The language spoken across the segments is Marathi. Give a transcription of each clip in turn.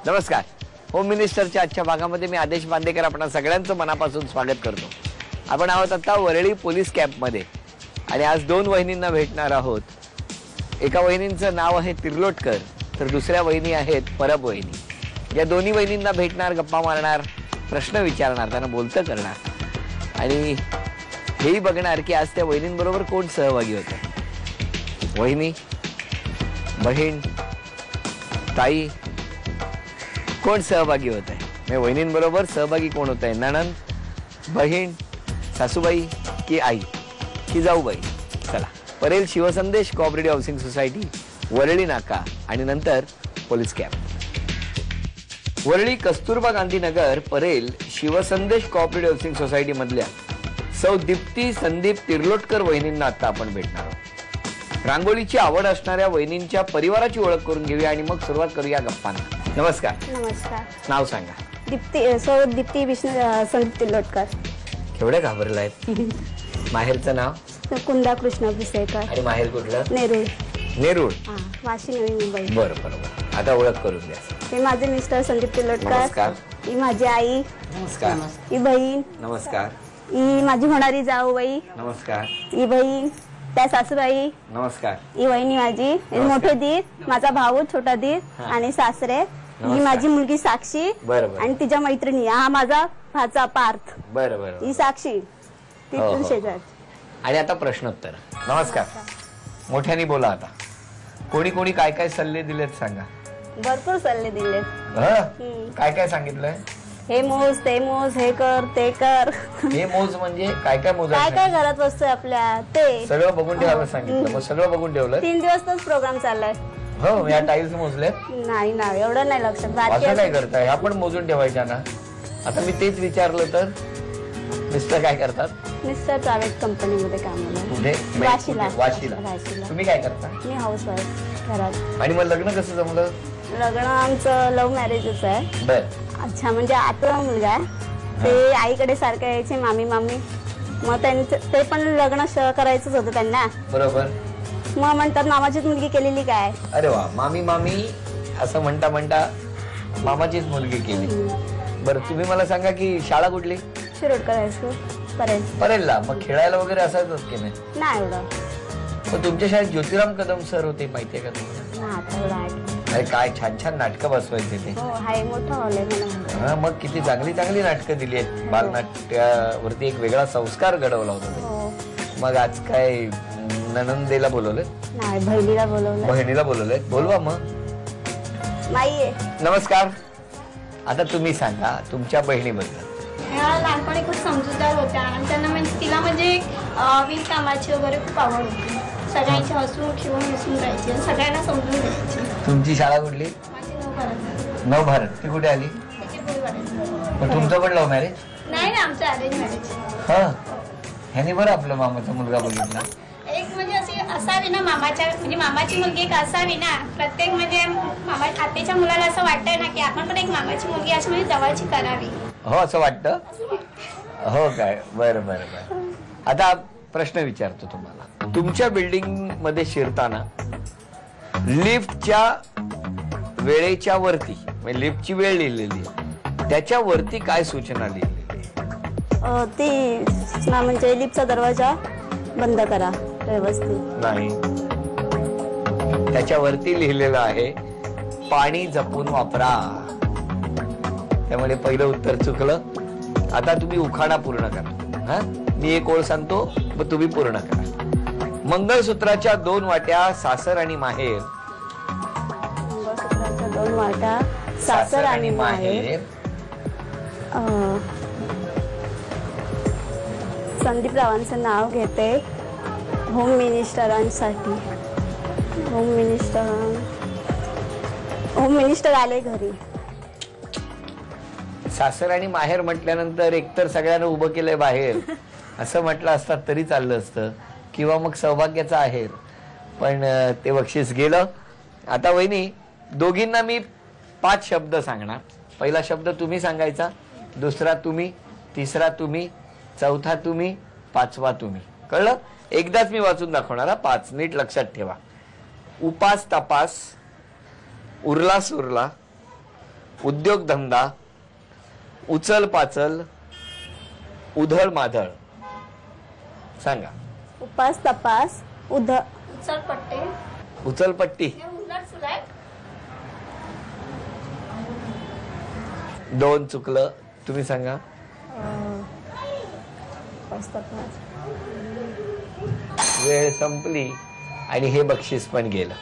नमस्कार. होम मिनिस्टरच्या आजच्या भागामध्ये मी आदेश बांदेकर आपणा सगळ्यांचं मनापासून स्वागत करतो. आपण आहोत आता वरळी पोलीस कॅम्पमध्ये आणि आज दोन वहिनींना भेटणार आहोत. एका वहिनींचं नाव आहे तिर्लोटकर तर दुसऱ्या वहिनी आहेत परब वहिनी. या दोन्ही वहिनींना भेटणार, गप्पा मारणार, प्रश्न विचारणार, त्यांना बोलतं करणार आणि हेही बघणार की आज त्या वहिनींबरोबर कोण सहभागी होतं. वहिनी, बहीण, ताई, कोण सहभागी होत आहे? मी वहिनींबरोबर सहभागी कोण होत आहे? नणंद, बहीण, सासूबाई की आई की जाऊबाई? चला, Parel Shivsandesh cooperative housing society, Worli Naka आणि नंतर police camp. Worli Kasturba Gandhi Nagar Parel Shivsandesh cooperative housing society मधल्या सौ दीप्ती संदीप तिर्लोटकर वहिनींना आता आपण भेटणार आहोत. रांगोळीची आवड असणाऱ्या वहिनींच्या परिवाराची ओळख करून घेऊया आणि मग सुरुवात करूया गप्पांना. नमस्कार. नमस्कार. नाव सांगा. दीप्ती विष्णू संदीप तिर्लोटकर. केवढे घाबरलायत? माहेरचं नाव? कुंदा कृष्ण भुसेकर. आणि माहेर कुठलं? नेरूळ. नेरूळ, वाशी, नवी मुंबई. बरं बरोबर. आता ओळख करून द्या. हे माझे मिस्टर संदीप तिर्लोटकर. नमस्कार. ही माझी आई. नमस्कार. ही बहीण. नमस्कार. ही माझी होणारी जाऊबाई. नमस्कार. ही बहीण, त्या सासूबाई. नमस्कार. ही वहिनी माझी, मोठे दीर, माझा भाऊ छोटा दीर आणि सासरे. ही माझी मुलगी साक्षी. बरोबर. आणि तिच्या मैत्रिणी. हा माझा भाचा पार्थ. बरं बरं. ही साक्षी. तिथून शेजार. आणि आता प्रश्नोत्तर. नमस्कार. मोठ्याने बोला आता. कोणी कोणी काय काय सल्ले दिलेत सांगा. भरपूर सल्ले दिले. काय काय सांगितलंय? हे मोज, ते मोज, हे कर, ते कर. हे मोज म्हणजे काय काय मोज? काय काय घरात वस्तू आहे आपल्या ते सगळं बघून ठेवायला सांगितलं. मग सगळं बघून ठेवलं? 3 दिवस तोच प्रोग्राम चाललाय. हो, या टाईल्स मोजले? नाही ना, एवढं नाही लक्षात. बाकी असं काय करताय? ह्या पण मोजून ठेवायच्या ना. आता मी तेच विचारलं तर मिस्टर काय करतात? मिस्टर प्रायव्हेट कंपनीमध्ये कामाला. कुठे? वाशीला. वाशीला. तुम्ही काय करता? मी हाऊसवाईफ घरात. आणि मग लग्न कसं जमलं? लग्न आमचं लव्ह मॅरेजच आहे. बर. अच्छा, म्हणजे आता मुलगा आहे ते आईकडे सारखं यायचे, मामी मामी. मग त्यांचं ते पण लग्न करायचंच होतं त्यांना. बरोबर. मग म्हणतात मामाचीच मुलगी केलेली काय. अरे वा, मामी मामी असं म्हणता म्हणता मामाचीच मुलगी केली. बरं, तुम्ही मला सांगा की शाळा कुठली? शिरोडकर हायस्कूल, परेल. परेलला. मग खेळायला वगैरे असायचंच की नाही? नाही एवढं. मग तुमच्या शाळेत ज्योतिराम कदम सर होते, माहितीये का तुम्हाला? नाही आता एवढं आहे. अरे काय छान छान नाटकं बसवायचे ते. हो, हाय, मोठं हॉल आहे मला. हा, मग किती चांगली चांगली नाटकं दिली आहेत. बालनाट्यावरती एक वेगळा संस्कार घडवला होता. हो. मग आज काय नणंदेला बोलवलंय? नाही, बहिणीला बोलवलं. बहिणीला बोलवलंय. बोलवा मग. नाहीये. नमस्कार. आता तुम्ही सांगा तुमच्या बहिणीबद्दल. लहानपणी खूप समजूतदार होत्या आणि त्यांना म्हणजे तिला म्हणजे विणकामाची वगैरे खूप आवड होती. सगळ्यांची हसून खिळून मिसळून राहायची, सगळ्यांना समजून घ्यायची. तुमची शाळा कुठली? माझी नवभारत. नवभारत. ती कुठे आली? त्याची गुरुवार. मग तुमचं पण लव्ह मॅरेज? नाही ना, आमचं अरेंज मॅरेज. हा. ह्यानी बरं आपलं मामाचा मुलगा बघितला. एक म्हणजे अशी असावी ना मामाच्या, म्हणजे मामाची मुलगी एक असावी ना. प्रत्येक म्हणजे मामा आत्याच्या मुलाला असं वाटतंय ना की आपण पण एक मामाची मुलगी अशी म्हणजे जवळची करावी. हो, असं वाटतं? हो काय? बरं बरं बरं. आता प्रश्न विचारतो तुम्हाला. तुमच्या बिल्डिंग मध्ये शिरताना लिफ्टच्या वेळेच्या वरती, म्हणजे लिफ्टची वेळ लिहिलेली, त्याच्या वरती काय सूचना लिहिलेली? ती सूचना म्हणजे लिफ्टचा दरवाजा बंद करा व्यवस्थित. नाही, त्याच्यावरती लिहिलेलं आहे पाणी जपून वापरा. त्यामुळे पहिलं उत्तर चुकलं. आता तुम्ही उखाणा पूर्ण करा. हा, मी एक ओळ सांगतो मग तुम्ही पूर्ण करा. मंगळसूत्राच्या 2 वाट्या सासर आणि माहेर. मंगळसूत्राच्या 2 वाट्या सासर आणि माहेर. संदीप रावांचं नाव घेते. होम मिनिस्टरांसाठी. होम मिनिस्टर आले घरी. सासर आणि माहेर म्हटल्यानंतर एकतर सगळ्यांना उभं केलंय बाहेर असं म्हटलं असतात तरी चाललं असतं, किंवा मग सौभाग्याचा आहेर. पण ते बक्षीस गेलं. आता वहिनी, दोघींना मी 5 शब्द सांगणार. पहिला शब्द तुम्ही सांगायचा, दुसरा तुम्ही, तिसरा तुम्ही, चौथा तुम्ही, पाचवा तुम्ही. कळलं? एकदाच मी वाचून दाखवणार. 5 नीट लक्षात ठेवा. उपास तपास, उरला सुरला, उद्योगधंदा, उचल पाचल, उधळ माधळ. सांगा. उपास तपास उचलपट्टे. उचलपट्टी. हे उलट सुलट. 2 चुकलं. तुम्ही सांगा. उपास तपास वेळ संपली आणि हे बक्षीस पण गेलं.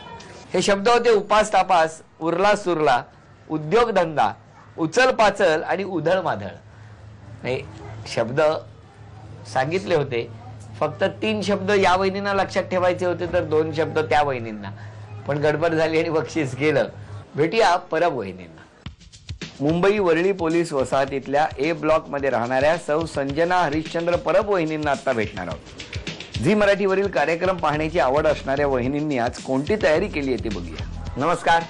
हे शब्द होते उपास तापास, उरला सुरला, उद्योगधंदा, उचल पाचल आणि उधळ माधळ. नाही, शब्द सांगितले होते. फक्त 3 शब्द या वहिनींना लक्षात ठेवायचे होते तर 2 शब्द त्या वहिनींना. पण गडबड झाली आणि बक्षीस गेलं. भेटूया परब वहिनींना. मुंबई वरळी पोलीस वसाहतीतल्या ए ब्लॉक मध्ये राहणाऱ्या सौ संजना हरिश्चंद्र परब वहिनींना आता भेटणार आहोत. झी मराठीवरील कार्यक्रम पाहण्याची आवड असणाऱ्या वहिनींनी आज कोणती तयारी केली आहे ती बघूया. नमस्कार.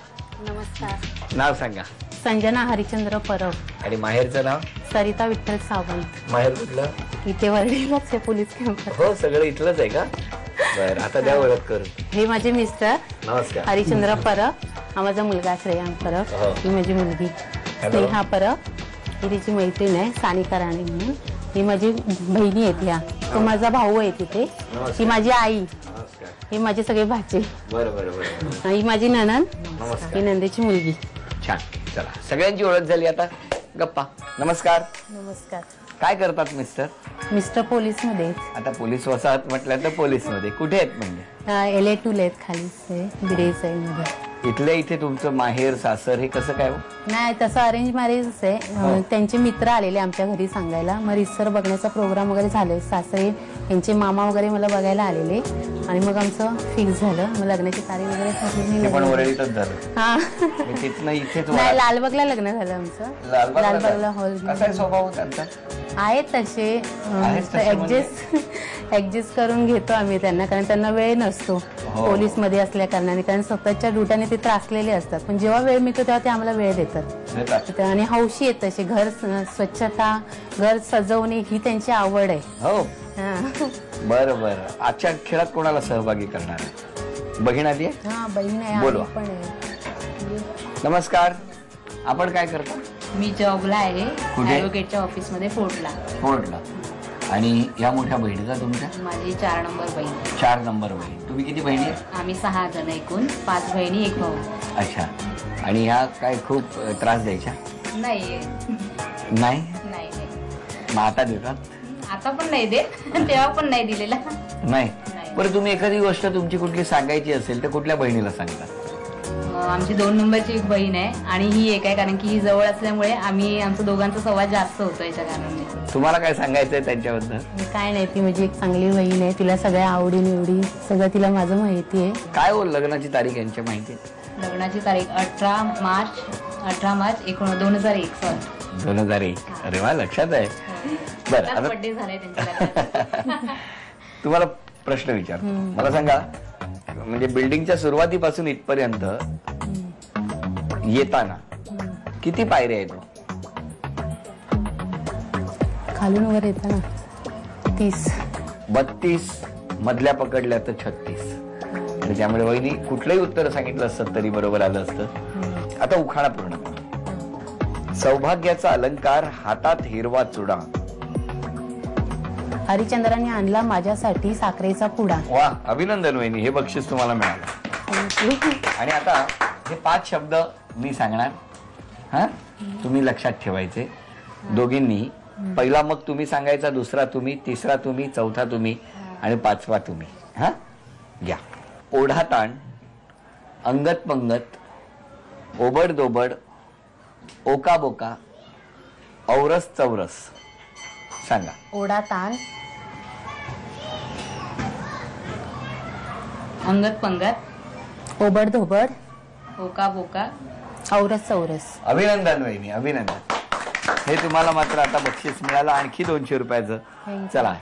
नमस्कार. नाव सांगा. संजना हरिचंद्र परब. आणि माहेरचं नाव. सरिता विठ्ठल सावंत. माहेर कुठलं. इथे वरळीलाच आहे पोलीस कॅम्प. हो, सगळं इथलंच आहे का. बरं, आता द्या ओळख करून. हे माझे मिस्टर नमस्कार. हरिचंद्र परब. हा माझा मुलगा श्रेयांक परब. हो. ही माझी मुलगी स्नेहा परब. ही तिची मैत्रीण आहे सानिका राणे म्हणून. ही माझी बहिणी आहेत. ह्या तो माझा भाऊ आहे तिथे. ही माझी आई. नमस्कार. ही माझे सगळे भाचे. बरं बरं बरं. ही माझी नणंद. नमस्कार. ही नंदेची मुलगी. छान. चला, सगळ्यांची ओळख झाली. आता गप्पा. नमस्कार. नमस्कार. काय करतात मिस्टर. मिस्टर पोलीस मध्ये. आता पोलीस वसाहत म्हटलं तर पोलीस मध्ये कुठे आहेत म्हणजे. LA2 आहेत खाली बिरेसाई मध्ये. इथल्या इथे तुमचं माहेर सासर हे कसं काय हो. नाही, तसं अरेंज मॅरेजच आहे. त्यांचे मित्र आलेले आमच्या घरी सांगायला. मग रिसर बघण्याचा प्रोग्राम वगैरे झाले. सासरे यांचे मामा वगैरे मला बघायला आलेले आणि मग आमचं फिक्स झालं. मग लग्नाची तारीख वगैरे ठरली. ते पण वरळीतच झालं. हा, मी तिथनं इथेच नाही, लालबागला लग्न झालं आमचं. लालबागला हॉल. कसा आहे स्वभाव त्यांचा. आहेत तसे. आहेत तसे म्हणजे? ऍडजस्ट करून घेतो आम्ही त्यांना, कारण त्यांना वेळ नसतो हो. पोलीस मध्ये असल्या कारणाने. कारण स्वतःच्या ड्युट्याने ते त्रासलेले असतात. पण जेव्हा वेळ मिळतो तेव्हा ते आम्हाला वेळ देतात. आणि हौशी आहेत तसे. घर स्वच्छता, घर सजवणे ही त्यांची आवड आहे. हो. हा. बरं बरं. आजच्या खेळात कोणाला सहभागी करणार आहे. बहीण आली आहे. हा, बहीण आहे. बोलवा. आई पण आहे. नमस्कार. आपण काय करता. मी जॉबला आहे कुठे? ऍडव्होकेटच्या ऑफिस मध्ये फोर्टला. फोर्टला. आणि या मोठ्या बहिणीचा तुमच्या. माझी 4 नंबर बहीण. 4 नंबर बहीण. तुम्ही किती बहिणी आहेत. आम्ही 6 जण एकूण. 5 बहिणी 1 भाऊ. अच्छा. आणि ह्या काय खूप त्रास द्यायच्या. नाही नाही. नाही. मग आता देतात. आता पण नाही देत. तेव्हा पण नाही दिलेला. नाही. बरं, तुम्ही एखादी गोष्ट तुमची कुठली सांगायची असेल तर कुठल्या बहिणीला सांगता. आमची 2 नंबरची एक बहीण आहे आणि ही एक आहे, कारण की ही जवळ असल्यामुळे आम्ही आमचा दोघांचा संवाद जास्त होतो याच्या कारणाने. तुम्हाला काय सांगायचंय त्यांच्याबद्दल. काय नाही, ती माझी एक चांगली बहीण आहे. तिला सगळ्या आवडी निवडी सगळं तिला माझं माहिती आहे. काय हो लग्नाची तारीख यांच्या माहिती. लग्नाची तारीख 18 मार्च 2001. 2001. अरे वा, लक्षात आहे. बरं, आता बर्थडे झालाय त्यांचा. तुम्हाला प्रश्न विचार. मला सांगा, म्हणजे बिल्डिंगच्या सुरुवातीपासून इथपर्यंत येताना किती पायऱ्या आहेत. खालून वर येताना 30. 32. मधल्या पकडल्या तर 36. आणि त्यामुळे वहिनी कुठलंही उत्तर सांगितलं असतं तरी बरोबर आलं असतं. आता उखाणा पूर्ण करा. सौभाग्याचा अलंकार, हातात हिरवा चुडा. हरिचंद्राने आणला माझ्यासाठी साखरेचा पुडा. वा, अभिनंदन वहिनी. हे बक्षीस तुम्हाला मिळालं. आणि आता हे 5 शब्द मी सांगणार. हा, तुम्ही लक्षात ठेवायचे दोघींनी. पहिला मग तुम्ही सांगायचा, दुसरा तुम्ही, तिसरा तुम्ही, चौथा तुम्ही आणि 5वा तुम्ही. हा, घ्या. ओढाताण, अंगत पंगत, ओबड दोबड, ओका बोका, औरस चौरस. सांगा. ओढा ताण, अंगत पंगत, ओबड धोबड, ओका बोका, औरस चौरस. अभिनंदन वहिनी, अभिनंदन. हे तुम्हाला मात्र आता बक्षीस मिळालं आणखी 200 रुपयाचं. चला.